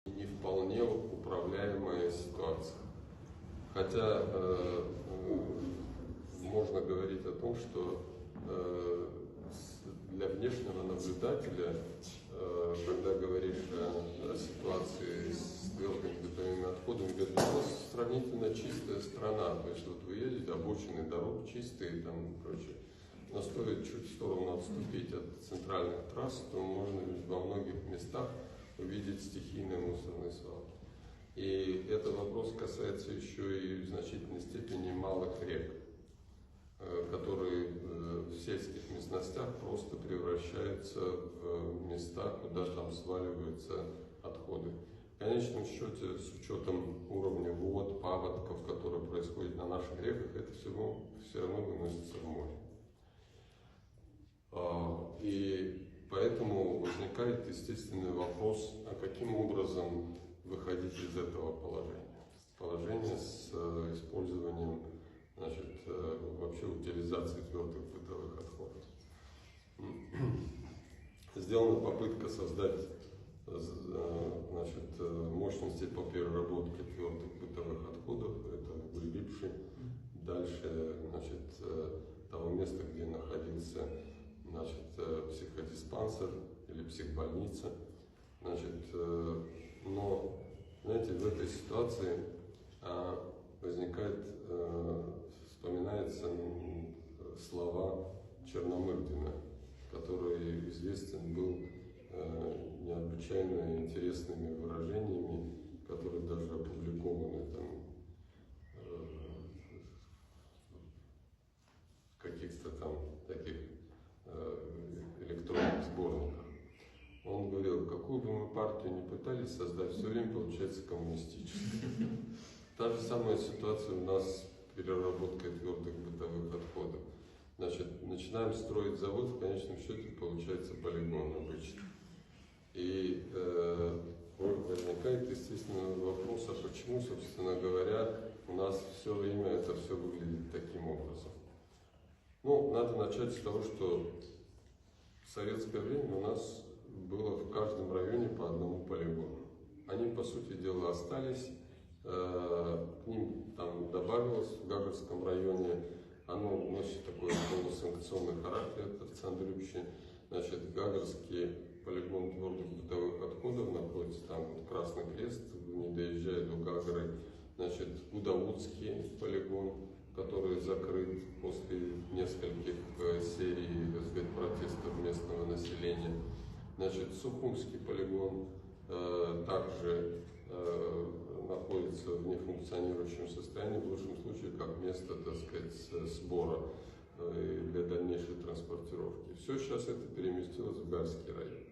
не вполне управляемая ситуация. Хотя можно говорить о том, что для внешнего наблюдателя, когда говоришь о ситуации с твердыми бытовыми отходами, говорят, у нас сравнительно чистая страна, то есть вот вы едете, обочины дорог чистые, там, короче, но стоит чуть в сторону отступить от центральных трасс, то можно во многих местах увидеть стихийные мусорные свалки. И этот вопрос касается еще и в значительной степени малых рек, которые в сельских местностях просто превращаются в места, куда там сваливаются отходы. В конечном счете, с учетом уровня вод, паводков, которые происходят на наших реках, это все равно выносится в море. И поэтому возникает естественный вопрос, а каким образом выходить из этого положения? Положение с использованием, вообще утилизации твердых бытовых отходов. Сделана попытка создать мощности по переработке твердых бытовых отходов. Это в Липше, дальше того места, где находился психодиспансер или психбольница. Но, знаете, в этой ситуации вспоминаются слова Черномырдина, который известен был необычайно интересными выражениями, которые даже опубликованы в каких-то там таких электронных сборниках. Он говорил, какую бы мы партию ни пытались создать, все время получается коммунистическая. Та же самая ситуация у нас с переработкой твердых бытовых отходов. Начинаем строить завод, в конечном счете получается полигон обычно. И возникает, естественно, вопрос, а почему, собственно говоря, у нас все время это все выглядит таким образом. Ну, надо начать с того, что в советское время у нас было в каждом районе по одному полигону. Они, по сути дела, остались, к ним там добавилось в Гагарском районе, оно носит такой полусанкционный характер, это в Цандрюпще. Гагарский полигон твердых бытовых отходов находится там Красный Крест, не доезжая до Гагры. Удаутский полигон, который закрыт после нескольких серий, протестов местного населения. Сухумский полигон также находится в нефункционирующем состоянии, в лучшем случае как место, так сказать, сбора для дальнейшей транспортировки. Все сейчас это переместилось в Гальский район.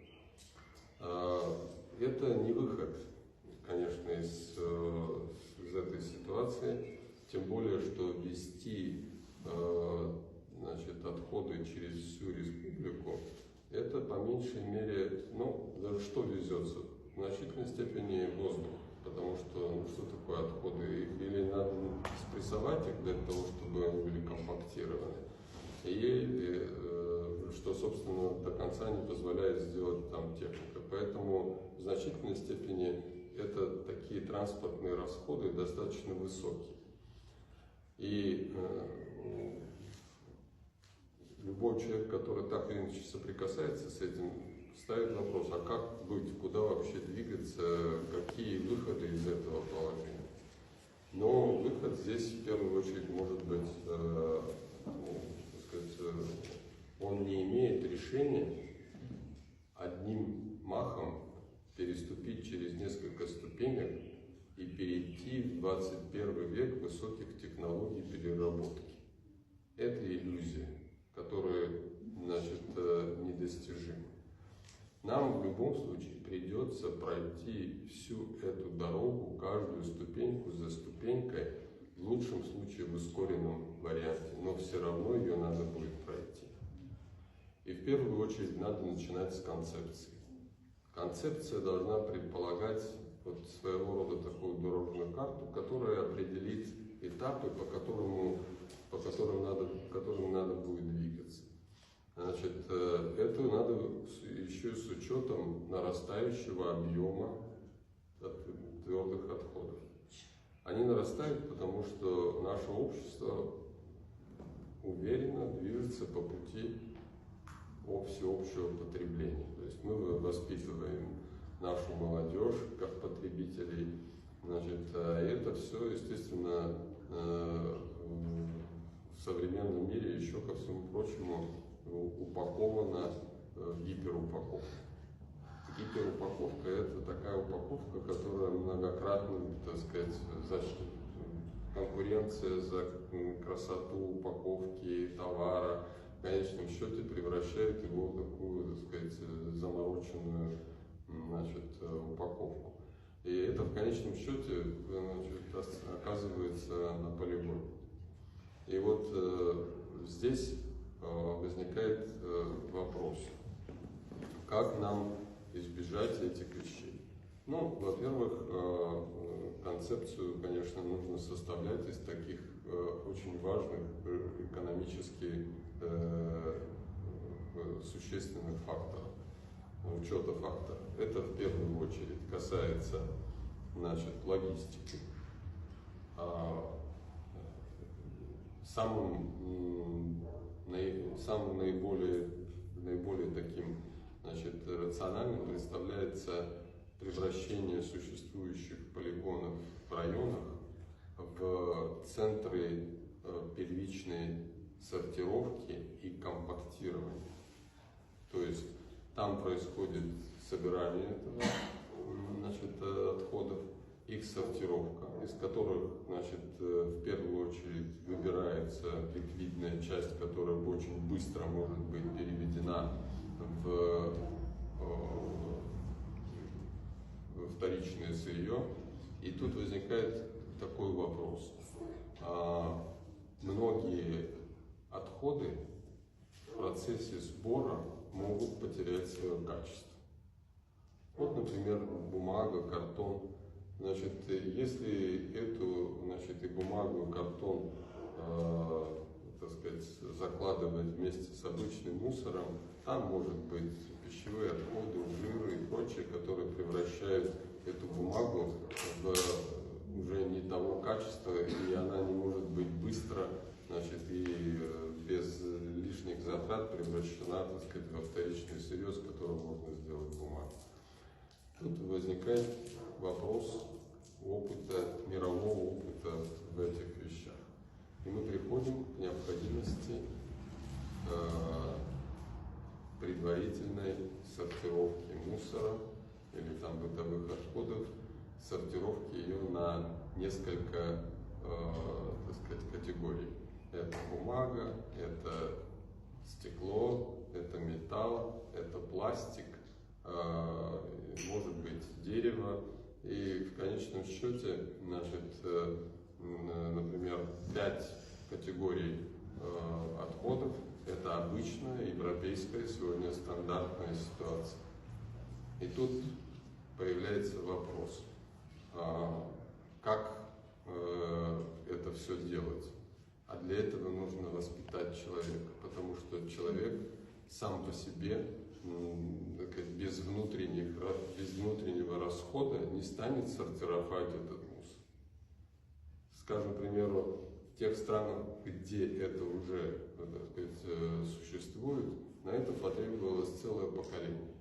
Это не выход, конечно, из этой ситуации, тем более, что вести отходы через всю республику, это по меньшей мере, даже что везется? В значительной степени воздух, потому что, что такое отходы? Или надо спрессовать их для того, чтобы они были компактированы, и что, собственно, до конца не позволяет сделать там техника. Поэтому в значительной степени это такие транспортные расходы достаточно высокие. И любой человек, который так или иначе соприкасается с этим, ставит вопрос, а как быть, куда вообще двигаться, какие выходы из этого положения. Но выход здесь в первую очередь может быть, он не имеет решения одним махом переступить через несколько ступенек и перейти в 21 век высоких технологий переработки. Это иллюзия, которая, недостижима. Нам в любом случае придется пройти всю эту дорогу, каждую ступеньку за ступенькой, в лучшем случае в ускоренном варианте, но все равно ее надо будет пройти. И в первую очередь надо начинать с концепции. Концепция должна предполагать своего рода такую дорожную карту, которая определит этапы, по которым надо будет двигаться. Это надо еще с учетом нарастающего объема Они нарастают, потому что наше общество уверенно движется по пути всеобщего потребления. То есть мы воспитываем нашу молодежь как потребителей. Значит, это все, естественно, в современном мире еще, ко всему прочему, упаковано в гиперупаковку. Гиперупаковка – это такая упаковка, которая многократно, так сказать, конкуренция за красоту упаковки товара в конечном счете превращает его в такую, так сказать, замороченную, значит, упаковку. И это в конечном счете, значит, оказывается на полигоне. И вот здесь возникает вопрос, как нам избежать этих вещей. Ну, во-первых, концепцию, конечно, нужно составлять из таких очень важных экономически существенных факторов, учета факторов. Это в первую очередь касается, значит, логистики. Самым наиболее таким, значит, рациональным представляется превращение существующих полигонов в районах в центры первичной сортировки и компактирования. То есть там происходит собирание этого, значит, отходов, их сортировка, из которых, значит, в первую очередь выбирается ликвидная часть, которая очень быстро может быть переведена в вторичное сырье. И тут возникает такой вопрос. Многие отходы в процессе сбора могут потерять свое качество. Вот, например, бумага, картон. Значит, если эту, значит, и бумагу, и картон, так сказать, закладывать вместе с обычным мусором, там может быть пищевые отходы, жиры и прочее, которые превращают эту бумагу в уже не того качества, и она не может быть быстро, значит, и без лишних затрат превращена, так сказать, во вторичное сырье, с которого можно сделать бумагу. Тут возникает вопрос опыта, мирового опыта в этих вещах. И мы приходим к необходимости предварительной сортировки мусора или там бытовых отходов, сортировки ее на несколько, так сказать, категорий. Это бумага, это стекло, это металл, это пластик, может быть дерево. И в конечном счете, значит, например, 5 категорий отходов – это обычная европейская сегодня стандартная ситуация. И тут появляется вопрос, как это все делать. А для этого нужно воспитать человека, потому что человек сам по себе без внутреннего расхода не станет сортировать этот мусор. Скажем, к примеру, в тех странах, где это уже, так сказать, существует, на это потребовалось целое поколение.